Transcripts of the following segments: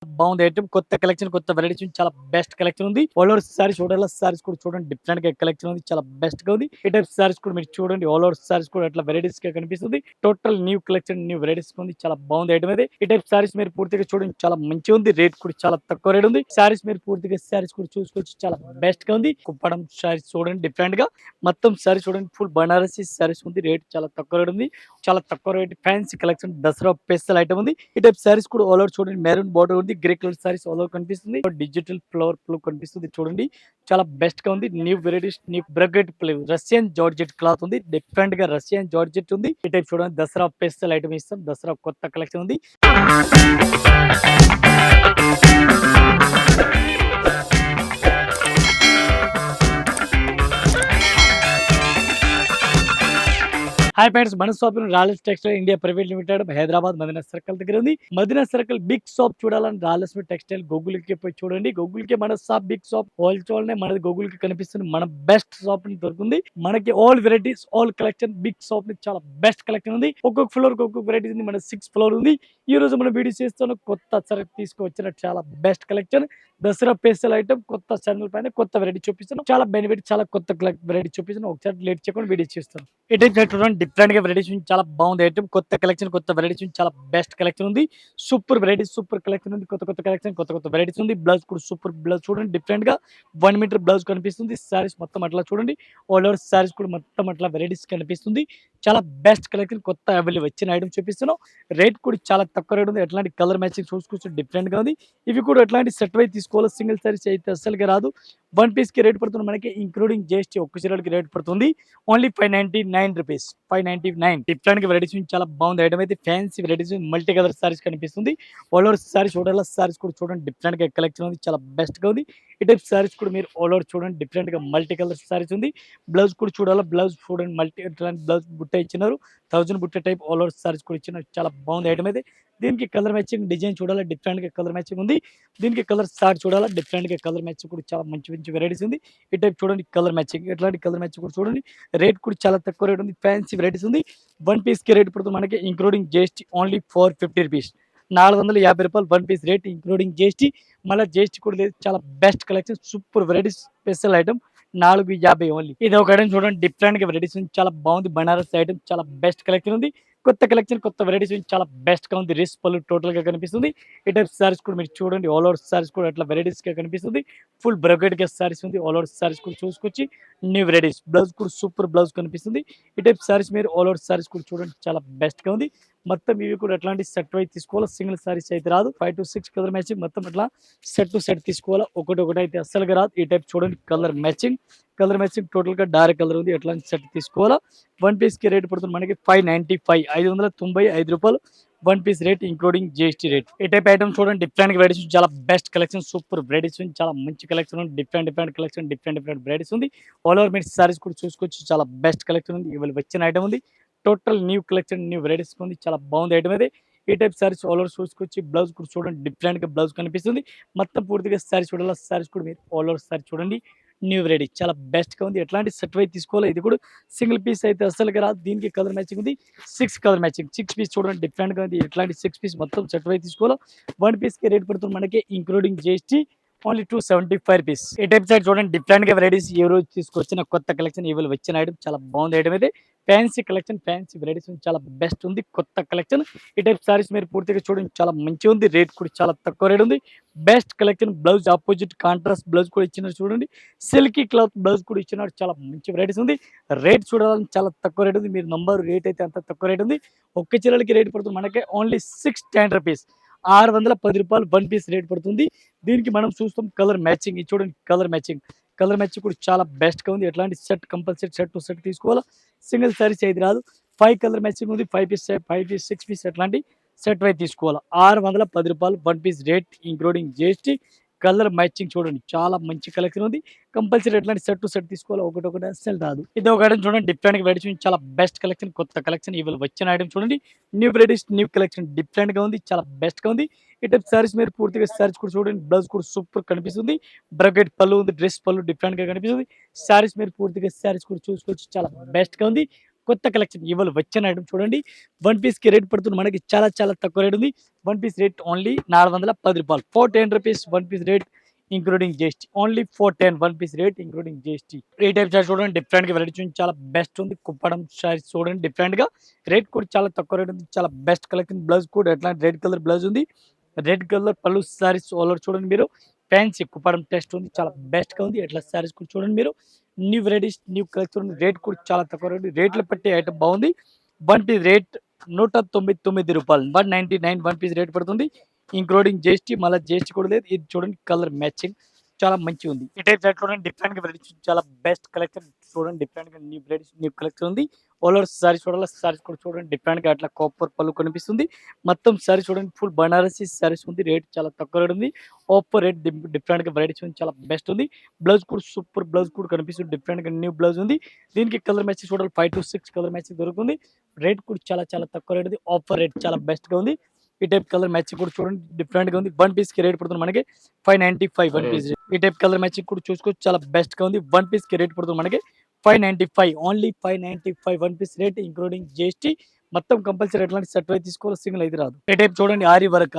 బాగుంది ఐటమ్. కొత్త కలెక్షన్, కొత్త వెరైటీస్ చాలా బెస్ట్ కలెక్షన్ ఉంది. ఆల్ ఓవర్ సారీస్ చూడాలా, సారీస్ కూడా చూడండి డిఫరెంట్ గా కలెక్షన్ ఉంది. చాలా బెస్ట్ గా ఉంది. ఈ టైప్ సారీస్ కూడా మీరు చూడండి. ఆల్ ఓవర్ సారీస్ కూడా అట్లా వెరైటీస్ గా కనిపిస్తుంది. Total new collection, new varieties ఉంది. చాలా బాగుంది ఐటమ్ అది. ఈ టైప్ సారీస్ మీరు పూర్తిగా చూడండి. చాలా మంచిగా ఉంది. రేట్ కూడా చాలా తక్కువ రేట్ ఉంది. సారీస్ మీరు పూర్తిగా సారీస్ కూడా చూసుకోవచ్చు. చాలా బెస్ట్ గా ఉంది. కుప్పడం సారీస్ చూడండి డిఫరెంట్ గా. మొత్తం సారీస్ చూడండి. ఫుల్ బనారసి సారీస్ ఉంది. రేట్ చాలా తక్కువ రేట్ ఉంది. చాలా తక్కువ rate fancy collection Dasara special item ఉంది. ఈ టైప్ సారీస్ కూడా ఆల్ ఓవర్ చూడండి. మెరూన్ బార్డర్ ఉంది. Grey colour saris all over కనిపిస్తుంది. డిజిటల్ ఫ్లవర్ ఫ్లో కనిపిస్తుంది చూడండి. చాలా బెస్ట్ గా ఉంది. న్యూ వెరైటీస్, న్యూ బ్రగెట్ ప్లే రష్యన్ జార్జెట్ క్లాత్ ఉంది. డిఫరెంట్ గా రష్యన్ జార్జెట్ ఉంది. ఈ టైప్ చూడండి. దసరా స్పెషల్ ఐటమ్ ఇస్తాం. దసరా కొత్త కలెక్షన్ ఉంది. హాయ్ ఫ్రెండ్స్, మన shop royals textile India private limited Hyderabad Madina circle దగ్గర ఉంది. మదీనా సర్కిల్ బిగ్ షాప్ చూడాలని రాయల్స్ టెక్స్టైల్ గూగుల్ కి పోయి చూడండి. గూగుల్ కి మన షాప్ బిగ్ షాప్ హోల్సేల్ మనది గూగుల్ కి కనిపిస్తుంది. మన బెస్ట్ షాప్ దొరుకుతుంది. మనకి all varieties, all collection big shop ని చాలా బెస్ట్ కలెక్షన్ ఉంది. ఒక్కొక్క ఫ్లోర్ ఒక్కొక్క వెరైటీస్ ఉంది. మన 6 ఫ్లోర్ ఉంది. ఈ రోజు మనం వీడియో చేస్తున్న కొత్త సరుకు తీసుకువచ్చిన చాలా best collection Dasara special item. కొత్త ఛానల్ పైన కొత్త వెరైటీ చూపిస్తున్నాం. చాలా బెనిఫిట్, చాలా కొత్త వెరైటీ చూపిస్తున్నాం. ఒకసారి లేట్ చేయకుండా వీడియో చేస్తాం. డిఫరెంట్ గా వెరైటీస్ చాలా బాగుంది ఐటమ్. కొత్త కలెక్షన్, కొత్త వెరైటీస్ చాలా బెస్ట్ కలెక్షన్ ఉంది. సూపర్ వెరైటీస్, సూపర్ కలెక్షన్ ఉంది. కొత్త కొత్త కలెక్షన్, కొత్త కొత్త వెరైటీస్ ఉంది. బ్లౌజ్ కూడా సూపర్ బ్లౌజ్ చూడండి. డిఫరెంట్ గా 1 మీటర్ బ్లౌజ్ కనిపిస్తుంది. సారీస్ మొత్తం అట్లా చూడండి. ఆల్ ఓవర్ సారీస్ కూడా మొత్తం అట్లా వెరైటీస్ కనిపిస్తుంది. చాలా బెస్ట్ కలెక్షన్, కొత్త అవైలబుల్ వచ్చిన ఐటమ్ చూపిస్తున్నాం. రేట్ కూడా చాలా తక్కువ రేట్ ఉంది. ఎట్లాంటి కలర్ మ్యాచింగ్ చూసుకోవచ్చు. డిఫరెంట్ గా ఉంది. ఇవి కూడా ఎట్లాంటి సెట్ వైజ్ తీసుకోవాలి. సింగిల్ సారీస్ అయితే అస్సలుగా రాదు. 1 పీస్ కి రేట్ పడుతుంది మనకి ఇంక్లూడింగ్ జిఎస్టీ. ఒక్క చీరలకి రేట్ పడుతుంది ఓన్లీ 599 రూపీస్. 599. డిఫరెంట్ వెరైటీస్ చాలా బాగుంది ఐటమ్ అయితే. Fancy varieties, multi colour saris కనిపిస్తుంది. ఆల్ ఓవర్ సారీస్ చూడాలి. సారీస్ కూడా చూడండి. డిఫరెంట్ గా కలెక్షన్ ఉంది. చాలా బెస్ట్ గా ఉంది. ఈ టైప్ సారీస్ కూడా మీరు ఆల్ ఓవర్ చూడండి. డిఫరెంట్ గా మల్టీ కలర్ సారీస్ ఉంది. బ్లౌజ్ కూడా చూడాలి. బ్లౌజ్ చూడండి. మల్టీ బ్లౌజ్ బుట్ట ఇచ్చినారు. 1000 బుట్ట టైప్ ఆల్ ఓవర్ సారీస్ కూడా ఇచ్చినారు. చాలా బాగుంది ఐటమ్ అయితే. దీనికి కలర్ మ్యాచింగ్ డిజైన్ చూడాలి. డిఫరెంట్ గా కలర్ మ్యాచింగ్ ఉంది. దీనికి కలర్ స్టార్ట్ చూడాలి. డిఫరెంట్ గా కలర్ మ్యాచింగ్ కూడా చాలా మంచి మంచి వెరైటీస్ ఉంది. ఈ టైప్ చూడండి. కలర్ మ్యాచింగ్, ఎట్లాంటి కలర్ మ్యాచింగ్ కూడా చూడండి. రేట్ కూడా చాలా తక్కువ రేట్ ఉంది. ఫ్యాన్సీ వెరైటీస్ ఉంది. 1 పీస్ కి రేట్ పడుతుంది మనకి ఇంక్లూడింగ్ జిఎస్టీ ఓన్లీ 450 రూపీస్. 450 రూపాయలు 1 పీస్ రేట్ ఇంక్లూడింగ్ జిఎస్టీ. మళ్ళీ జిఎస్టీ కూడా లేదు. చాలా best collection, super varieties special item. 450 only. ఇది ఒక ఐటమ్ చూడండి. డిఫరెంట్ గా వెరైటీస్ ఉంది. చాలా బాగుంది. బనారస్ ఐటమ్ చాలా బెస్ట్ కలెక్షన్ ఉంది. కొత్త కలెక్షన్, కొత్త వెరైటీస్ చాలా బెస్ట్ గా ఉంది. రిస్ పళ్ళు టోటల్ గా కనిపిస్తుంది. ఈ టైప్ సారీస్ కూడా మీరు చూడండి. ఆల్ ఓవర్ సారీస్ కూడా అట్లా వెరైటీస్ గా కనిపిస్తుంది. ఫుల్ బ్రొకెట్ గా సారీస్ ఉంది. ఆల్ ఓవర్ సారీస్ కూడా చూసుకొచ్చి న్యూ వెరైటీస్. బ్లౌజ్ కూడా సూపర్ బ్లౌజ్ కనిపిస్తుంది. ఈ టైప్ సారీస్ మీరు ఆల్ ఓవర్ సారీస్ కూడా చూడండి. చాలా బెస్ట్ గా ఉంది. మొత్తం ఇవి కూడా ఎట్లాంటి సెట్ వైజ్ తీసుకోవాలి. సింగిల్ సారీస్ అయితే రాదు. 5 to 6 కలర్ మ్యాచింగ్ మొత్తం అట్లా సెట్ టు సెట్ తీసుకోవాలా. ఒకటి అయితే అస్సలుగా రాదు. ఈ టైప్ చూడండి. కలర్ మ్యాచింగ్ టోటల్ గా డార్క్ కలర్ ఉంది. ఎట్లాంటి సెట్ తీసుకోవాలా. 1 పీస్ కి రేట్ పడుతుంది మనకి 595, 595 రూపాయలు. 1 piece rate including GST rate. ఈ టైప్ ఐటమ్ చూడండి. డిఫరెంట్ వెరైటీస్ చాలా బెస్ట్ కలెక్షన్, సూపర్ వెరైటీస్ చాలా మంచి కలెక్షన్ ఉంది. డిఫరెంట్ కలెక్షన్, డిఫరెంట్ వెరైటీస్ ఉంది. ఆల్ ఓవర్ మీరు సారీస్ కూడా చూసుకోవచ్చు. చాలా బెస్ట్ కలెక్షన్ ఉంది. ఇవాళ వచ్చిన ఐటమ్ ఉంది. Total new collection, new varieties ఉంది. చాలా బాగుంది ఐటమ్ అయితే. ఈ టైప్ సారీస్ ఆల్ ఓవర్ చూసుకొచ్చి బ్లౌజ్ కూడా చూడండి. డిఫరెంట్ గా బ్లౌజ్ కనిపిస్తుంది. మొత్తం పూర్తిగా సారీస్ చూడాలి. సారీస్ కూడా మీరు ఆల్ ఓవర్ సారీ చూడండి. న్యూ వెరైటీ చాలా బెస్ట్ గా ఉంది. ఎట్లాంటి సెట్ వైజ్ తీసుకోవాలి. ఇది కూడా సింగిల్ పీస్ అయితే అస్సలుగా రాదు. దీనికి కలర్ మ్యాచింగ్ ఉంది. 6 కలర్ మ్యాచింగ్. 6 పీస్ చూడండి. డిఫరెంట్ గా ఉంది. ఎట్లాంటి 6 పీస్ మొత్తం సెట్ వైజ్ తీసుకోవాలి. 1 పీస్ కి రేట్ పడుతుంది మనకి ఇంక్లూడింగ్ జిఎస్టీ ఓన్లీ 275 రూపీస్. ఈ టైప్ సైడ్ చూడండి. డిఫరెంట్ గా వెరైటీస్ ఏ రోజు తీసుకొచ్చిన కొత్త కలెక్షన్ ఇవాళ వచ్చిన ఐటమ్ చాలా బాగుంది ఐటమ్ అయితే. ఫ్యాన్సీ కలెక్షన్, ఫ్యాన్సీ వెరైటీస్ చాలా బెస్ట్ ఉంది. కొత్త కలెక్షన్. ఈ టైప్ సారీస్ మీరు పూర్తిగా చూడండి. చాలా మంచిగా ఉంది. రేట్ కూడా చాలా తక్కువ రేట్ ఉంది. Best collection. Blouse opposite contrast blouse కూడా ఇచ్చినారు చూడండి. సిల్కీ క్లాత్ బ్లౌజ్ కూడా ఇచ్చినారు. చాలా మంచి వెరైటీస్ ఉంది. రేట్ చూడాలని చాలా తక్కువ రేట్ ఉంది. మీరు నంబర్ రేట్ అయితే అంత తక్కువ రేట్ ఉంది. ఒక్క చీరలకి రేట్ పడుతుంది మనకి ఓన్లీ 610 రూపీస్. 610 రూపాయలు 1 పీస్ రేట్ పడుతుంది. దీనికి మనం చూస్తాం కలర్ మ్యాచింగ్. ఇది చూడండి. కలర్ మ్యాచింగ్ కూడా చాలా బెస్ట్ గా ఉంది. ఎట్లాంటి set compulsory set to set తీసుకోవాలా. సింగిల్ సారీస్ అయితే రాదు. 5 కలర్ మ్యాచింగ్ ఉంది. 5 పీస్, 5 పీస్, 6 పీస్ ఎట్లాంటి సెట్ వైజ్ తీసుకోవాలా. 610 రూపాయలు 1 piece rate including GST. Colour matching చూడండి. చాలా మంచి కలెక్షన్ ఉంది. కంపల్సరీ ఎట్లాంటి సెట్ టు సెట్ తీసుకోవాలి. ఒకటి అస్సలు రాదు. ఇది ఒక ఐటమ్ చూడండి. డిఫరెంట్ వెరైటీస్ చాలా బెస్ట్ కలెక్షన్, కొత్త కలెక్షన్ ఇవాళ వచ్చిన ఐటమ్ చూడండి. New varieties, new collection different గా ఉంది. చాలా బెస్ట్ గా ఉంది. ఈ టైప్ సారీస్ మీరు పూర్తిగా సారీస్ కూడా చూడండి. బ్లౌజ్ కూడా సూపర్ కనిపిస్తుంది. బ్రకెట్ పళ్ళు ఉంది. డ్రెస్ పళ్ళు డిఫరెంట్ గా కనిపిస్తుంది. సారీస్ మీరు పూర్తిగా సారీస్ కూడా చూసుకోవచ్చు. చాలా బెస్ట్ గా ఉంది. కొత్త కలెక్షన్ ఇవాళ వచ్చిన ఐటమ్ చూడండి. వన్ పీస్‌కి రేట్ పడుతుంది మనకి చాలా చాలా తక్కువ రేట్ ఉంది. వన్ పీస్ రేట్ ఓన్లీ రూ. 410 రూ. 410 one piece rate including GST. Only 410 one piece rate including GST. ఈ టైప్ చార్ట్ చూడండి డిఫరెంట్‌గా వెరైటీ చూడండి చాలా బెస్ట్ ఉంది. కుప్పడం శారీస్ చూడండి డిఫరెంట్‌గా రేట్ కూడా చాలా తక్కువ రేట్ ఉంది. చాలా బెస్ట్ కలెక్షన్. బ్లౌజ్ కూడా ఎట్లాంటి రెడ్ కలర్ బ్లౌజ్ ఉంది. రెడ్ కలర్ పళ్ళు శారీస్ ఆల్ ఓవర్ చూడండి మీరు. ఫ్యాన్సీ కుప్పడం టెస్ట్ ఉంది. చాలా బెస్ట్‌గా ఉంది. ఎట్లా శారీస్ కూడా చూడండి మీరు. New varieties new collection rate కూడా చాలా తక్కువ రేట్. రేట్లు పట్టే ఐటమ్ బాగుంది. వన్ పీస్ రేట్ రూ. 199 199 వన్ పీస్ రేట్ పడుతుంది. ఇంక్లూడింగ్ జీఎస్టీ మళ్ళీ జీఎస్టీ కూడా లేదు. ఇది చూడండి కలర్ మ్యాచింగ్ చాలా మంచిగా ఉంది. ఈ టైప్ చూడండి డిఫరెంట్ గా వెరైటీస్ చాలా బెస్ట్ కలెక్షన్ చూడండి డిఫరెంట్ గా న్యూ వెరైటీస్ న్యూ కలెక్షన్ ఉంది. ఆల్ ఓవర్ సారీస్ చూడాలి సారీస్ కూడా చూడండి డిఫరెంట్ గా అట్లా కాపర్ పళ్ళు కనిపిస్తుంది. మొత్తం సారీ చూడండి ఫుల్ బనారసి సారీస్ ఉంది. రేట్ చాలా తక్కువ రేట్ ఉంది. ఆఫర్ రేట్ డిఫరెంట్ గా వెరైటీస్ ఉంది చాలా బెస్ట్ ఉంది. బ్లౌజ్ కూడా సూపర్ బ్లౌజ్ కూడా కనిపిస్తుంది. డిఫరెంట్ గా న్యూ బ్లౌజ్ ఉంది. దీనికి కలర్ మ్యాచింగ్ చూడాలి 5 to 6 కలర్ మ్యాచింగ్ దొరుకుతుంది. రేట్ కూడా చాలా చాలా తక్కువ రేట్ ఉంది. ఆఫర్ రేట్ చాలా బెస్ట్ గా ఉంది. ఈ టైప్ కలర్ మ్యాచింగ్ కూడా చూడండి డిఫరెంట్ గా ఉంది. వన్ పీస్ కి రేట్ పడుతుంది మనకి 595 వన్ పీస్. ఈ టైప్ కలర్ మ్యాచింగ్ కూడా చూసుకోవచ్చు చాలా బెస్ట్ గా ఉంది. వన్ పీస్ కి రేట్ పడుతుంది మనకి 595 only 595 one piece rate including GST. మొత్తం కంపల్సరీ ఎట్లాంటి సెట్ అయితే తీసుకోవాలి సింగిల్ అయితే రాదు. ఈ టైప్ చూడండి ఆరి వర్క్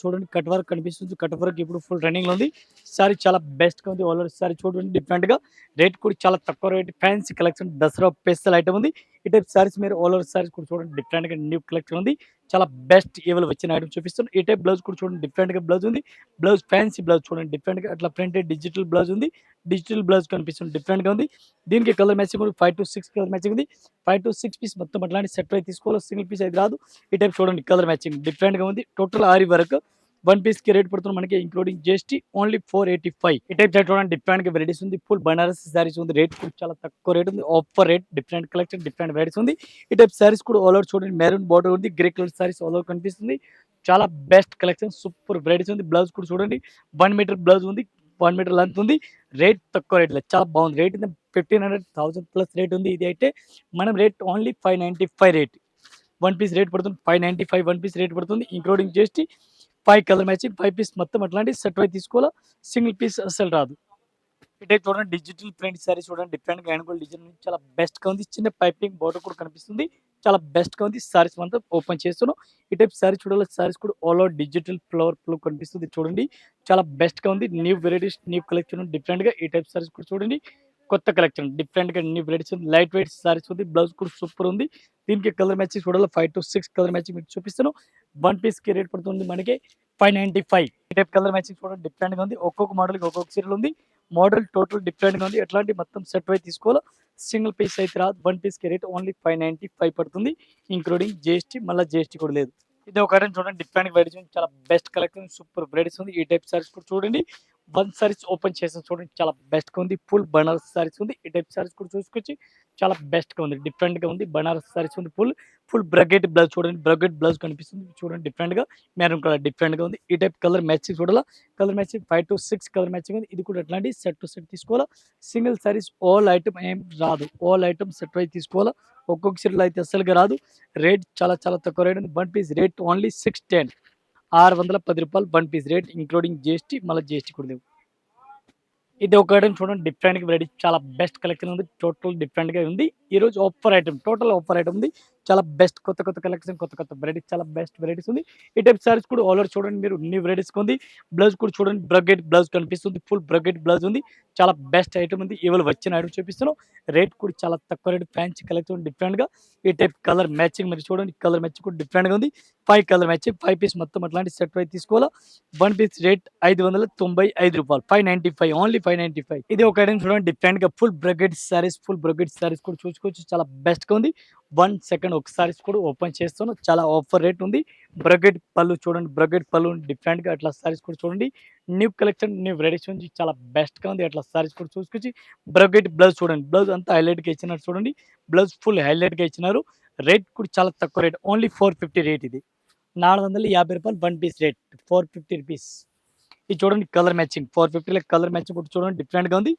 చూడండి కట్ వర్క్ కనిపిస్తుంది. కట్ వర్క్ ఇప్పుడు ఫుల్ రన్నింగ్ లో ఉంది. సారీ చాలా బెస్ట్ గా ఉంది. ఆల్ ఓవర్ సారీ చూడండి డిఫరెంట్ గా రేట్ కూడా చాలా తక్కువ rate fancy collection Dasara special item ఉంది. ఈ టైప్ సారీస్ మీరు ఆల్ ఓవర్ సారీస్ కూడా చూడండి డిఫరెంట్ గా న్యూ కలెక్షన్ ఉంది. చాలా బెస్ట్ ఏవల్ వచ్చిన ఐటమ్ చూపిస్తాను. ఈ టైప్ బ్లౌజ్ కూడా చూడండి డిఫరెంట్ గా బ్లౌజ్ ఉంది. బ్లౌజ్ ఫ్యాన్సీ బ్లౌజ్ చూడండి డిఫరెంట్ గా అట్లా ప్రింటెడ్ డిజిటల్ బ్లౌజ్ ఉంది. డిజిటల్ బ్లౌజ్ కనిపిస్తుంది డిఫరెంట్ గా ఉంది. దీనికి కలర్ మ్యాచింగ్ కూడా 5 to 6 కలర్ మ్యాచింగ్ ఉంది. 5 to 6 పీస్ మొత్తం అట్లాంటి సెట్ అయితే తీసుకోవాలి సింగిల్ పీస్ అయితే రాదు. ఈ టైప్ చూడండి కలర్ మ్యాచింగ్ డిఫరెంట్ గా ఉంది. టోటల్ ఆరి వరకు వన్ పీస్ కి రేట్ పడుతుంది మనకి ఇంక్లూడింగ్ జీఎస్టీ ఓన్లీ 485. ఈ టైప్ చూడండి డిఫరెంట్ గా వెరైటీస్ ఉంది. ఫుల్ బనారస్ సారీస్ ఉంది. రేట్ కూడా చాలా తక్కువ రేట్ ఉంది. Offer rate different collection different varieties ఉంది. ఈ టైప్ సారీస్ కూడా ఆల్ ఓవర్ చూడండి మెరూన్ బార్డర్ ఉంది. Grey colour saris all over కనిపిస్తుంది. చాలా బెస్ట్ కలెక్షన్ సూపర్ వెరైటీస్ ఉంది. బ్లౌజ్ కూడా చూడండి 1 మీటర్ బ్లౌజ్ ఉంది. 1 మీటర్ లెంత్ ఉంది. రేట్ తక్కువ రేట్ లేదు చాలా బాగుంది. రేట్ 1500 ప్లస్ రేట్ ఉంది. ఇది అయితే మనం rate only 595 rate one piece rate పడుతుంది. 595 వన్ పీస్ రేట్ పడుతుంది including GST. 5 colour matching 5 piece మొత్తం అట్లాంటి సెట్ అయితే తీసుకోవాలా సింగిల్ పీస్ అసలు రాదు. ఇటే చూడండి డిజిటల్ ప్రింట్ సారీ చూడండి డిఫరెంట్ గా హ్యాండ్ డిజైన్ చాలా బెస్ట్ గా ఉంది. చిన్న పైపింగ్ బోర్డర్ కూడా కనిపిస్తుంది. చాలా బెస్ట్ గా ఉంది. సారీస్ మొత్తం ఓపెన్ చేస్తున్నాం. ఈ టైప్ సారీ చూడాలి సారీస్ కూడా ఆల్ ఓవర్ డిజిటల్ ఫ్లవర్ కనిపిస్తుంది చూడండి చాలా బెస్ట్ గా ఉంది. New varieties new collection different గా ఈ టైప్ సారీస్ కూడా చూడండి కొత్త కలెక్షన్ డిఫరెంట్ గా న్యూ వెరైటీస్ ఉంది. లైట్ వెయిట్ సారీస్ ఉంది. బ్లౌజ్ కూడా సూపర్ ఉంది. దీనికి కలర్ మ్యాచింగ్ చూడాలి 5 to 6 కలర్ మ్యాచింగ్ మీకు చూపిస్తాను. వన్ పీస్ కి రేట్ పడుతుంది మనకి 595. ఈ టైప్ కలర్ మ్యాచింగ్ చూడండి డిఫరెంట్ గా ఉంది. ఒక్కొక్క మోడల్ కి ఒక్కొక్క సీరియల్ ఉంది. మోడల్ టోటల్ డిఫరెంట్ గా ఉంది. ఎట్లాంటి మొత్తం సెట్ అయితే తీసుకోవాలో సింగిల్ పీస్ అయితే రాదు. వన్ పీస్ కి రేట్ ఓన్లీ 595 పడుతుంది ఇంక్లూడింగ్ జీఎస్టీ మళ్ళీ జీఎస్టీ కూడా లేదు. ఇది ఒక ఐటమ్ చూడండి డిఫరెంట్ వెరైటీ చాలా బెస్ట్ కలెక్షన్ సూపర్ వెరైటీస్ ఉంది. ఈ టైప్ సారీస్ కూడా చూడండి వన్ సారీస్ ఓపెన్ చేసాం చూడండి చాలా బెస్ట్ గా ఉంది. ఫుల్ బనారస్ సారీస్ ఉంది. ఈ టైప్ సారీస్ కూడా చూసుకొచ్చి చాలా బెస్ట్ గా ఉంది. డిఫరెంట్ గా ఉంది. బనారస్ సారీస్ ఉంది. ఫుల్ బ్రగెట్ బ్లౌజ్ చూడండి బ్రగెట్ బ్లౌజ్ కనిపిస్తుంది చూడండి డిఫరెంట్ గా మెరూన్ కలర్ డిఫరెంట్ గా ఉంది. ఈ టైప్ కలర్ మ్యాచింగ్ చూడాలా colour matching 5 to 6 colour matching ఉంది. ఇది కూడా ఎట్లాంటి సెట్ టు సెట్ తీసుకోవాలా సింగిల్ సారీస్ ఆల్ ఐటమ్ ఏం రాదు. ఆల్ ఐటమ్ సెట్ అయితే తీసుకోవాలా ఒక్కొక్క సీరియల్ అయితే అస్సలుగా రాదు. రేట్ చాలా చాలా తక్కువ రేట్ ఉంది. One piece rate only 610 610 one piece rate including GST మళ్ళీ జీఎస్టీ కూడా లేవు. ఇది ఒక ఐటమ్ చూడండి డిఫరెంట్ గా వెరైటీ చాలా బెస్ట్ కలెక్షన్ ఉంది. టోటల్ డిఫరెంట్ గా ఉంది. ఈ రోజు offer item total offer item ఉంది. చాలా బెస్ట్ కొత్త కొత్త కలెక్షన్ కొత్త వెరైటీస్ చాలా బెస్ట్ వెరైటీస్ ఉంది. ఈ టైప్ సారీస్ కూడా ఆల్ ఓవర్ చూడండి మీరు న్యూ వెరైటీస్ ఉంది. బ్లౌజ్ కూడా చూడండి బ్రగెట్ బ్లౌజ్ కనిపిస్తుంది. ఫుల్ బ్రగెట్ బ్లౌజ్ ఉంది. చాలా బెస్ట్ ఐటమ్ ఉంది. ఇవాళ వచ్చిన ఐటమ్ చూపిస్తున్నాం. రేట్ కూడా చాలా తక్కువ రేట్ ఫ్యాన్సీ కలెక్షన్ డిఫరెంట్ గా ఈ టైప్ కలర్ మ్యాచింగ్ మీరు చూడండి కలర్ మ్యాచింగ్ కూడా డిఫరెంట్ గా ఉంది. 5 కలర్ మ్యాచింగ్ 5 పీస్ మొత్తం అట్లాంటి సెట్ అయితే తీసుకోవాలా వన్ పీస్ రేట్ 595 595 ఓన్లీ 595. ఇది ఒక ఐటమ్ చూడండి డిఫరెంట్ గా ఫుల్ బ్రగెట్ సారీస్ కూడా చూసుకోవచ్చు చాలా బెస్ట్ గా ఉంది. 1 సెకండ్ ఒక సారీస్ కూడా ఓపెన్ చేస్తాను. చాలా ఆఫర్ రేట్ ఉంది. బ్రగెట్ పళ్ళు చూడండి బ్రగెట్ పళ్ళు డిఫరెంట్ గా అట్లా సారీస్ కూడా చూడండి న్యూ కలెక్షన్ న్యూ వెరైటీస్ నుంచి చాలా బెస్ట్ గా ఉంది. అట్లా సారీస్ కూడా చూసుకొచ్చి బ్రగెట్ బ్లౌజ్ చూడండి బ్లౌజ్ అంతా హైలైట్ గా ఇచ్చినారు చూడండి బ్లౌజ్ ఫుల్ హైలైట్ గా ఇచ్చినారు. రేట్ కూడా చాలా తక్కువ రేట్ ఓన్లీ 450 రేట్ ఇది 450 వన్ పీస్ రేట్ 450 రూపీస్. ఇది చూడండి కలర్ మ్యాచింగ్ 450 కలర్ మ్యాచింగ్ కూడా చూడండి డిఫరెంట్ గా ఉంది.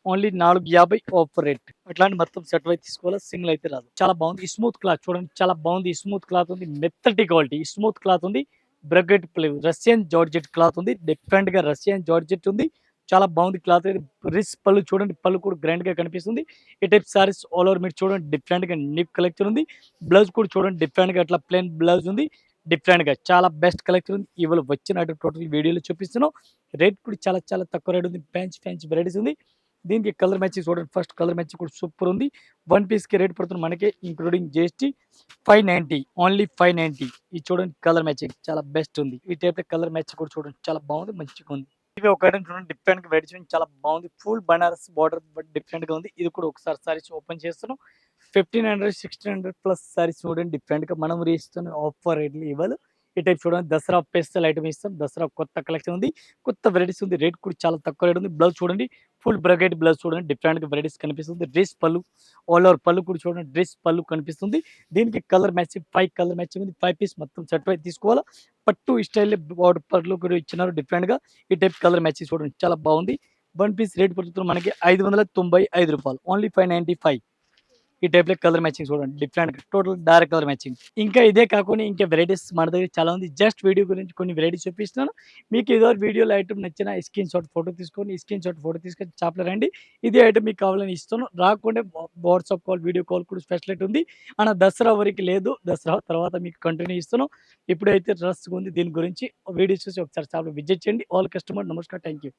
Only 450 offer rate. అట్లాంటి మొత్తం సెట్ అయితే తీసుకోవాలా సింగిల్ అయితే రాదు. చాలా బాగుంది. స్మూత్ క్లాత్ చూడండి చాలా బాగుంది. స్మూత్ క్లాత్ ఉంది. మెత్తటి క్వాలిటీ స్మూత్ క్లాత్ ఉంది. బ్రగెట్ రష్యన్ జార్జెట్ క్లాత్ ఉంది. డిఫరెంట్ గా రష్యన్ జార్జెట్ ఉంది. చాలా బాగుంది క్లాత్. రిచ్ పళ్ళు చూడండి, పళ్ళు కూడా గ్రాండ్‌గా కనిపిస్తుంది. ఈ టైప్ సారీస్ ఆల్ ఓవర్ మీరు చూడండి డిఫరెంట్‌గా నీట్ కలెక్షన్ ఉంది. బ్లౌజ్ కూడా చూడండి డిఫరెంట్‌గా అట్లా ప్లెయిన్ బ్లౌజ్ ఉంది. డిఫరెంట్‌గా చాలా బెస్ట్ కలెక్షన్ ఉంది. ఇవాళ వచ్చినట్టు టోటల్ వీడియోలో చూపిస్తున్నాం. రేట్ కూడా చాలా చాలా తక్కువ రేట్ ఉంది. ఫ్యాన్సీ వెరైటీస్ ఉంది. దీనికి కలర్ మ్యాచింగ్ చూడండి. ఫస్ట్ కలర్ మ్యాచింగ్ కూడా సూపర్ ఉంది. వన్ పీస్‌కి రేట్ పడుతుంది మనకి ఇంక్లూడింగ్ జీఎస్టీ 590 ఓన్లీ 590. ఇది చూడండి కలర్ మ్యాచింగ్ చాలా బెస్ట్ ఉంది. ఈ టైప్ కలర్ మ్యాచింగ్ కూడా చూడండి చాలా బాగుంది, మంచిగా ఉంది. ఇవి ఒక ఐటమ్ చూడండి డిఫరెంట్‌గా వెరైటీ చూడండి చాలా బాగుంది. ఫుల్ బనారస్ బార్డర్ బట్ డిఫరెంట్‌గా ఉంది. ఇది కూడా ఒకసారి సారీస్ ఓపెన్ చేస్తున్నాం. 1500, 1600 ప్లస్ సారీస్ చూడండి డిఫరెంట్‌గా మనం ఇస్తున్న ఆఫర్ రేట్లు ఇవ్వాలి. ఈ టైప్ చూడండి దసరా స్పెషల్ ఐటమ్ ఇస్తాం. దసరా కొత్త కలెక్షన్ ఉంది. కొత్త వెరైటీస్ ఉంది. రేట్ కూడా చాలా తక్కువ రేట్ ఉంది. బ్లౌజ్ చూడండి ఫుల్ బ్రకెట్ బ్లౌజ్ చూడండి డిఫరెంట్‌గా వెరైటీస్ కనిపిస్తుంది. డ్రెస్ పళ్ళు ఆల్ ఓవర్ పళ్ళు కూడా చూడండి డ్రెస్ పళ్ళు కనిపిస్తుంది. దీనికి కలర్ మ్యాచింగ్ 5 కలర్ మ్యాచింగ్ ఉంది. 5 పీస్ మొత్తం సెట్ వైస్ తీసుకోవాలా. పట్టు స్టైల్ బార్డర్ పళ్ళు కూడా ఇచ్చినారు డిఫరెంట్‌గా. ఈ టైప్ కలర్ మ్యాచింగ్ చూడండి చాలా బాగుంది. వన్ పీస్ రేట్ పడుతుంది మనకి రూ. 595 ఓన్లీ 595. ఈ టైప్‌లో కలర్ మ్యాచింగ్ చూడండి డిఫరెంట్‌గా టోటల్ డార్క్ కలర్ మ్యాచింగ్. ఇంకా ఇదే కాకుండా ఇంకా వెరైటీస్ మన దగ్గర చాలా ఉంది. జస్ట్ వీడియో గురించి కొన్ని వెరైటీస్ చూపిస్తున్నాను. మీకు ఏదో వీడియోలో ఐటమ్ నచ్చిన స్క్రీన్‌షాట్ ఫోటో తీసుకొని షాప్‌లో రండి. ఇదే ఐటమ్ మీకు కావాలని ఇస్తాను. రాకుంటే వాట్సాప్ కాల్, వీడియో కాల్ కూడా ఫెసిలిటీ ఉంది. దసరా వరకు లేదు. దసరా తర్వాత మీకు కంటిన్యూ ఇస్తాను. ఇప్పుడైతే రష్‌గా ఉంది. దీని గురించి వీడియోస్ చూసి ఒకసారి షాప్‌లో విజిట్ చేయండి. ఆల్ కస్టమర్ నమస్కారం. Thank you.